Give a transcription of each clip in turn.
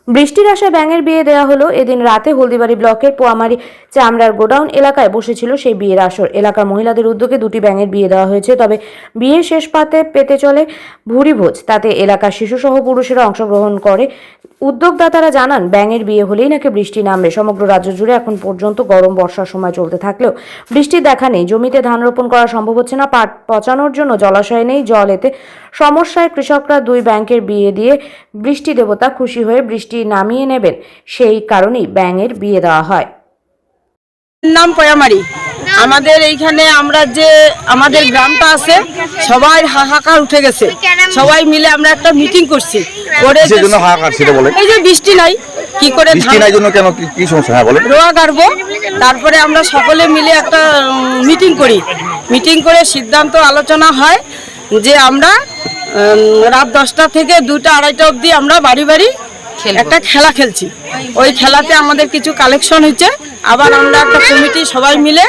বৃষ্টির আশায় ব্যাঙের বিয়ে দেওয়া হলো। এদিন রাতে হলদিবাড়ি ব্লকের পোয়ামারি চামড়ার গোডাউন এলাকায় বসেছিল সেই বিয়ের আসর। এলাকার মহিলাদের উদ্যোগে দুটি ব্যাঙের বিয়ে দেওয়া হয়েছে। তবে বিয়ের শেষ পাতে পেতে চলে ভুরিভোজ। তাতে এলাকার শিশুসহ পুরুষেরা অংশগ্রহণ করে। উদ্যোগদাতারা জানান, ব্যাঙের বিয়ে হলেই নাকি বৃষ্টি নামবে। সমগ্র রাজ্য জুড়ে এখন পর্যন্ত গরম বর্ষার সময় চলতে থাকলেও বৃষ্টির দেখা নেই। জমিতে ধান রোপণ করা সম্ভব হচ্ছে না। পাট পচানোর জন্য জলাশয় নেই, জল এতে সমস্যায় কৃষকরা দুই ব্যাঙের বিয়ে দিয়ে বৃষ্টি দেবতা খুশি হয়ে বৃষ্টি নামিয়ে নেবেন, সেই কারণেই ব্যাঙের বিয়ে দেওয়া হয়। নাম পয়ামারি। আমাদের এইখানে আমরা যে আমাদের গ্রামটা আছে সবাই হাহাকার উঠে গেছে। সবাই মিলে আমরা একটা মিটিং করছি। এই যে বৃষ্টি নাই, কি করে কি সমস্যা রোয়া গাড়বো। তারপরে আমরা সকলে মিলে একটা মিটিং করি। মিটিং করে সিদ্ধান্ত আলোচনা হয় যে আমরা রাত 10টা থেকে 2টা 2:30 অবধি আমরা বাড়ি বাড়ি একটা খেলা খেলছি। ওই খেলাতে আমাদের কিছু কালেকশন হয়েছে। আবার আমরা একটা কমিটি সবাই মিলে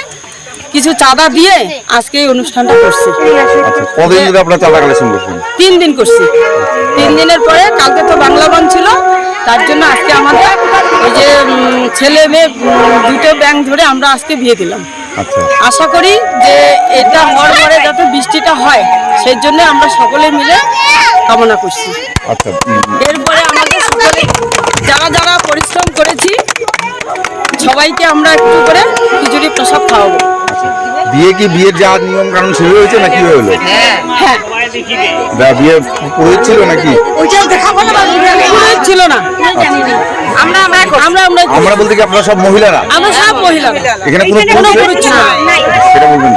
কিছু চাঁদা দিয়ে আজকে এই অনুষ্ঠানটা করছি। কতদিন ধরে আপনারা চাঁদা কালেকশন করছেন? 3 দিন করছি। 3 দিনের পরে কালকে তো বাংলা গান ছিল, তার জন্য আজকে আমাদের ওই যে ছেলে মেয়ে দুটো ব্যাংক ধরে আমরা আজকে বিয়ে দিলাম। আশা করি যে এটা হওয়ার পরে যাতে বৃষ্টিটা হয়, সেই জন্য আমরা সকলে মিলে কামনা করছি। এরপরে আমাদের সকলে যারা যারা পরিশ্রম করেছি সবাইকে আমরা একটু করে খিচুড়ি প্রসাদ খাওয়াবো। বিয়ের যা নিয়ম কানুন শুরু হয়েছে নাকি হলো? হ্যাঁ, বিয়ে পুরোহিত ছিল নাকি? পুরোহিত ছিল না। আমরা বলতে কি আপনারা সব মহিলারা? আমরা সব মহিলা। এখানে কোনো পুরুষ ছিল না? সেটা বলবেন।